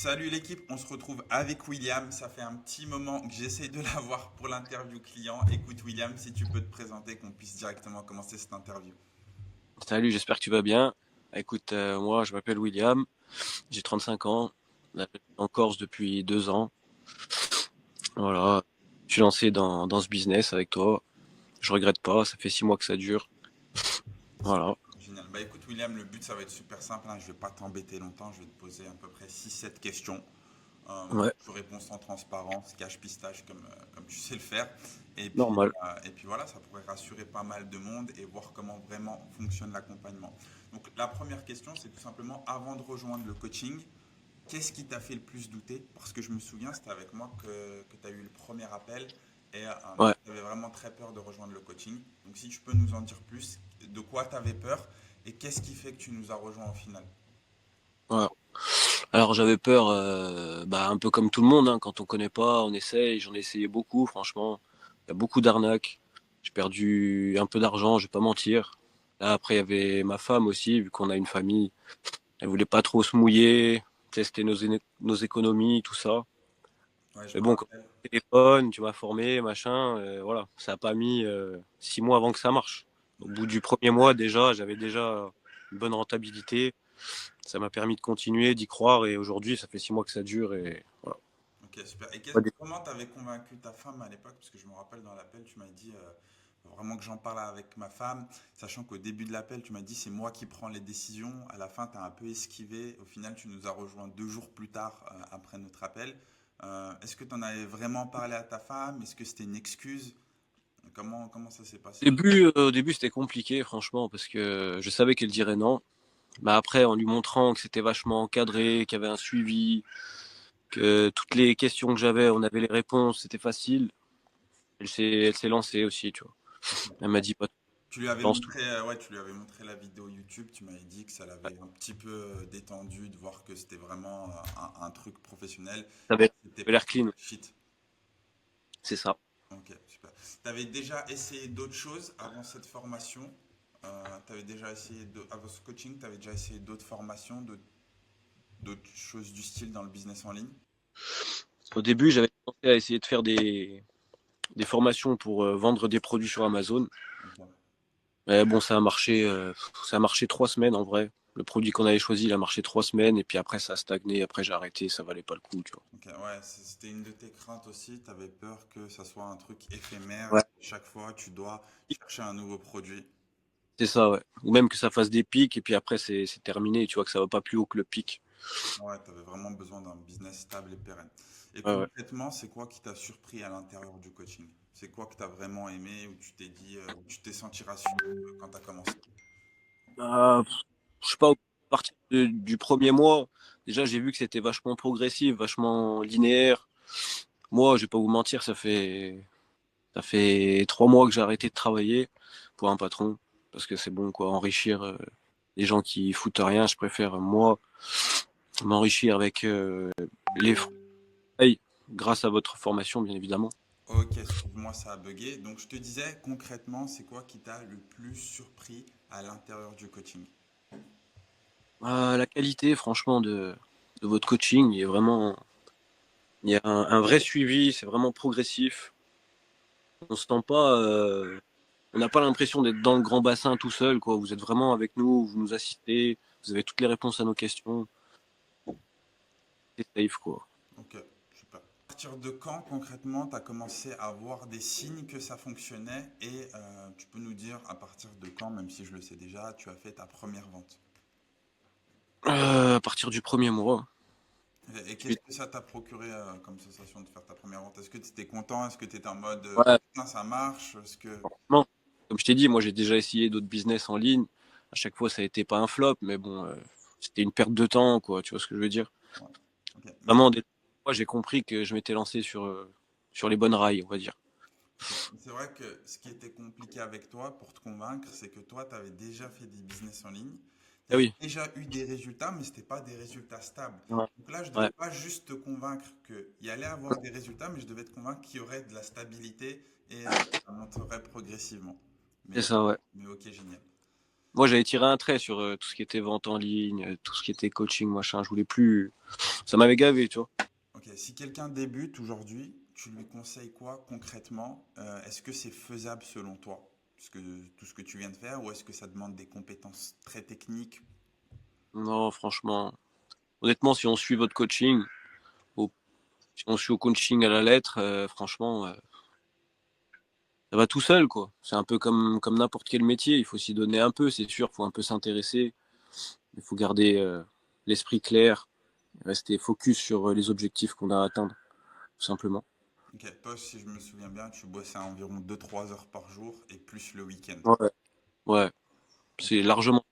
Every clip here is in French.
Salut l'équipe, on se retrouve avec William. Ça fait un petit moment que j'essaie de l'avoir pour l'interview client. Écoute William, si tu peux te présenter, qu'on puisse directement commencer cette interview. Salut, j'espère que tu vas bien. Écoute, moi, je m'appelle William, j'ai 35 ans, en Corse depuis 2 ans. Voilà, je suis lancé dans ce business avec toi. Je regrette pas, ça fait 6 mois que ça dure. Super, Voilà, génial. Bah écoute William, le but ça va être super simple, hein. Je vais pas t'embêter longtemps, je vais te poser à peu près 6 7 questions. ouais, Tu réponds sans transparence, cache-pistache comme tu sais le faire. normal. Et puis voilà, ça pourrait rassurer pas mal de monde et voir comment vraiment fonctionne l'accompagnement. Donc la première question, c'est tout simplement avant de rejoindre le coaching, qu'est-ce qui t'a fait le plus douter? Parce que je me souviens, c'était avec moi que tu as eu le premier appel et Ouais, tu avais vraiment très peur de rejoindre le coaching. Donc si tu peux nous en dire plus, de quoi tu avais peur et qu'est-ce qui fait que tu nous as rejoints au final? ouais. Alors j'avais peur, un peu comme tout le monde, hein, quand on connaît pas, on essaye. J'en ai essayé beaucoup, franchement. Il y a beaucoup d'arnaques. J'ai perdu un peu d'argent, je vais pas mentir. Là, après, il y avait ma femme aussi, vu qu'on a une famille. Elle voulait pas trop se mouiller, tester nos économies, tout ça. Ouais, je Mais me bon, quand rappelle. téléphone, tu m'as formé, machin, voilà. Ça a pas mis 6 mois avant que ça marche. Au bout du premier mois, déjà, j'avais déjà une bonne rentabilité. Ça m'a permis de continuer, d'y croire, et aujourd'hui, ça fait 6 mois que ça dure, et voilà. Ok, super. Et Pas des- comment tu avais convaincu ta femme à l'époque? Parce que je me rappelle dans l'appel, tu m'as dit faut vraiment que j'en parle avec ma femme, sachant qu'au début de l'appel, tu m'as dit c'est moi qui prends les décisions. À la fin, tu as un peu esquivé. Au final, tu nous as rejoint 2 jours plus tard après notre appel. Est-ce que tu en avais vraiment parlé à ta femme? Est-ce que c'était une excuse? Comment ça s'est passé? Au début, c'était compliqué, franchement, parce que je savais qu'elle dirait non. Mais après, en lui montrant que c'était vachement encadré, qu'il y avait un suivi, que toutes les questions que j'avais, on avait les réponses, c'était facile. Elle s'est lancée aussi, tu vois. Elle m'a dit pas de Tu lui avais lance tout. montré, ouais, tu lui avais montré la vidéo YouTube, tu m'avais dit que ça l'avait un petit peu détendu de voir que c'était vraiment un truc professionnel. Ça avait, ça C'était avait pas l'air clean, shit. c'est ça. Ok, super. Tu avais déjà essayé d'autres choses avant cette formation? Tu avais déjà essayé, avant ce coaching, tu avais déjà essayé d'autres formations, d'autres choses du style dans le business en ligne? Au début, j'avais commencé à essayer de faire des formations pour vendre des produits sur Amazon. Ok. Mais bon, ça a marché 3 semaines en vrai. Le produit qu'on avait choisi, il a marché 3 semaines et puis après ça a stagné. Après j'ai arrêté, ça valait pas le coup, tu vois. Ok, ouais, c'était une de tes craintes aussi. Tu avais peur que ça soit un truc éphémère. Ouais. Chaque fois, tu dois chercher un nouveau produit. C'est ça, ouais. Ou même que ça fasse des pics et puis après c'est terminé. Tu vois que ça va pas plus haut que le pic. Ouais, tu avais vraiment besoin d'un business stable et pérenne. Et Ouais, ouais. concrètement, c'est quoi qui t'a surpris à l'intérieur du coaching? C'est quoi que tu as vraiment aimé, où tu t'es dit, où tu t'es senti rassuré quand tu as commencé? Euh, je sais pas, à partir du premier mois, déjà j'ai vu que c'était vachement progressif, vachement linéaire. Moi, je vais pas vous mentir, ça fait 3 mois que j'ai arrêté de travailler pour un patron parce que c'est bon quoi, enrichir les gens qui foutent rien. Je préfère moi m'enrichir avec les fruits grâce à votre formation, bien évidemment. Ok, excuse-moi, ça a bugué. Donc, je te disais, concrètement, c'est quoi qui t'a le plus surpris à l'intérieur du coaching? La qualité, franchement, de votre coaching, il y a un vrai suivi, c'est vraiment progressif. On se sent pas, on n'a pas l'impression d'être dans le grand bassin tout seul, quoi. Vous êtes vraiment avec nous, vous nous assistez, vous avez toutes les réponses à nos questions. C'est safe, quoi. Ok, super. À partir de quand, concrètement, tu as commencé à voir des signes que ça fonctionnait et tu peux nous dire à partir de quand, même si je le sais déjà, tu as fait ta première vente? À partir du premier mois. Et qu'est-ce que ça t'a procuré comme sensation de faire ta première vente? Est-ce que tu étais content? Est-ce que tu étais en mode Ouais, putain, ça marche? Est-ce que. non. Comme je t'ai dit, moi j'ai déjà essayé d'autres business en ligne. À chaque fois, ça a été pas un flop, mais bon, c'était une perte de temps, quoi. Tu vois ce que je veux dire? Ouais, ok. Mais Vraiment, dès moi j'ai compris que je m'étais lancé sur les bonnes rails, on va dire. ok. C'est vrai que ce qui était compliqué avec toi pour te convaincre, c'est que toi, tu avais déjà fait des business en ligne, tu Ah avais oui. déjà eu des résultats, mais ce n'était pas des résultats stables. Ouais. Donc là, je ne devais Ouais, pas juste te convaincre qu'il y allait avoir des résultats, mais je devais te convaincre qu'il y aurait de la stabilité et ça monterait progressivement. c'est Mais, ça, ouais. mais ok, génial. Moi, j'avais tiré un trait sur tout ce qui était vente en ligne, tout ce qui était coaching, machin. Je voulais plus. Ça m'avait gavé, tu vois. Ok, si quelqu'un débute aujourd'hui, tu lui conseilles quoi concrètement? Est-ce que c'est faisable selon toi, tout ce que tu viens de faire, ou est-ce que ça demande des compétences très techniques? Non, franchement. Honnêtement, si on suit votre coaching, au- si on suit au coaching à la lettre, franchement, ça va tout seul, quoi. C'est un peu comme n'importe quel métier. Il faut s'y donner un peu, c'est sûr. Il faut un peu s'intéresser. Il faut garder l'esprit clair, rester focus sur les objectifs qu'on a à atteindre, tout simplement. Ok, toi, si je me souviens bien, tu bossais à environ 2-3 heures par jour et plus le week-end. Ouais. Ouais, Ok. c'est largement.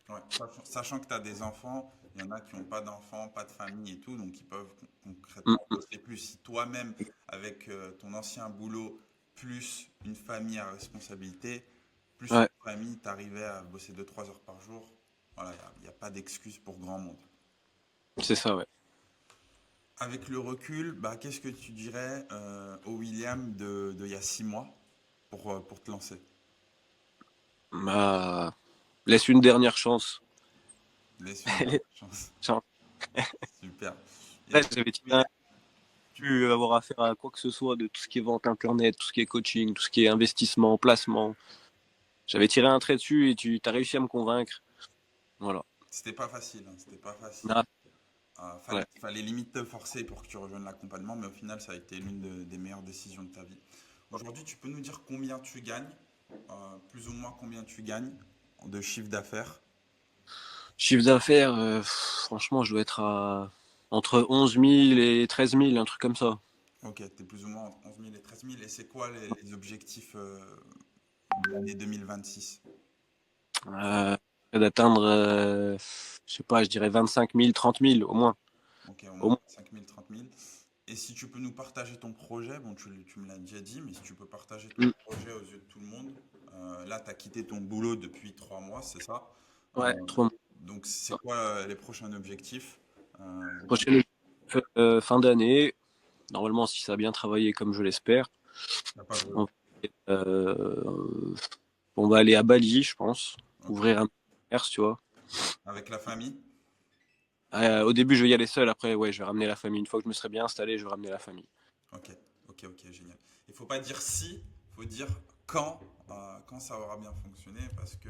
Ouais. Sachant que tu as des enfants, il y en a qui n'ont pas d'enfants, pas de famille et tout, donc ils peuvent Mm, concrètement mm. bosser plus. Si toi-même, avec ton ancien boulot, plus une famille à responsabilité, plus une Ouais, famille, tu arrivais à bosser 2-3 heures par jour, voilà, il n'y a pas d'excuse pour grand monde. c'est ça, ouais. Avec le recul, bah, qu'est-ce que tu dirais au William il y a 6 mois pour te lancer? Bah, laisse une dernière chance. Laisse une dernière chance. Chance. Super. Et Après, j'avais oui, tu peux. pu avoir affaire à quoi que ce soit de tout ce qui est vente internet, tout ce qui est coaching, tout ce qui est investissement, placement. J'avais tiré un trait dessus et tu as réussi à me convaincre. Voilà. C'était pas facile, hein, c'était pas facile. Ah, ouais. Fallait limite te forcer pour que tu rejoignes l'accompagnement, mais au final, ça a été des meilleures décisions de ta vie. Aujourd'hui, tu peux nous dire combien tu gagnes, plus ou moins combien tu gagnes de chiffre d'affaires? Chiffre d'affaires, franchement, je dois être à entre 11 000 et 13 000, un truc comme ça. Ok, tu es plus ou moins entre 11 000 et 13 000. Et c'est quoi les objectifs de l'année 2026? Euh, d'atteindre, je sais pas, je dirais 25 000, 30 000 au moins. Ok, au Au moins moins. 5 000, 30 000. Et si tu peux nous partager ton projet, bon, tu me l'as déjà dit, mais si tu peux partager ton Mm. projet aux yeux de tout le monde, là, tu as quitté ton boulot depuis 3 mois, c'est ça? Ouais, Euh, 3 mois. donc, c'est quoi les prochains objectifs? Prochaine fin d'année. Normalement, si ça a bien travaillé comme je l'espère, T'as pas de on, regret. on va aller à Bali, je pense. Ok. Ouvrir un commerce, tu vois. Avec la famille? Au début, je vais y aller seul. Après, ouais, je vais ramener la famille. Une fois que je me serai bien installé, je vais ramener la famille. Ok, ok, génial. Il faut pas dire si, il faut dire quand ça aura bien fonctionné, parce que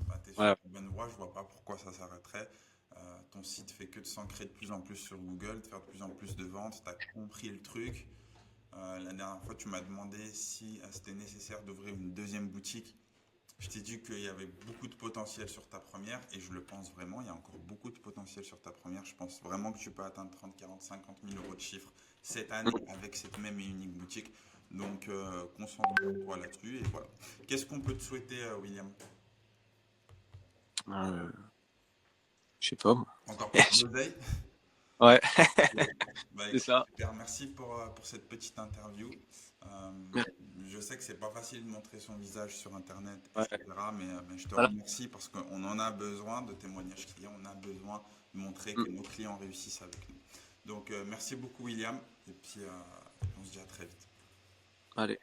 bah, tu es sur Ouais. la bonne voie, je vois pas pourquoi ça s'arrêterait. Ton site fait que de s'ancrer de plus en plus sur Google, de faire de plus en plus de ventes, tu as compris le truc. La dernière fois, tu m'as demandé si c'était nécessaire d'ouvrir une deuxième boutique. Je t'ai dit qu'il y avait beaucoup de potentiel sur ta première, et je le pense vraiment, il y a encore beaucoup de potentiel sur ta première. Je pense vraiment que tu peux atteindre 30, 40, 50 000 euros de chiffre cette année avec cette même et unique boutique. Donc, concentre-toi là-dessus, et voilà. Qu'est-ce qu'on peut te souhaiter, William? Euh, je sais pas, moi. Encore plus d'oseille? Ouais, Bah c'est écoute, ça. super, merci pour cette petite interview. Euh, je sais que c'est pas facile de montrer son visage sur Internet, Ouais. etc. Mais je te Voilà. remercie parce qu'on en a besoin de témoignages clients, on a besoin de montrer que Mm. nos clients réussissent avec nous. Donc merci beaucoup William, et puis on se dit à très vite. Allez.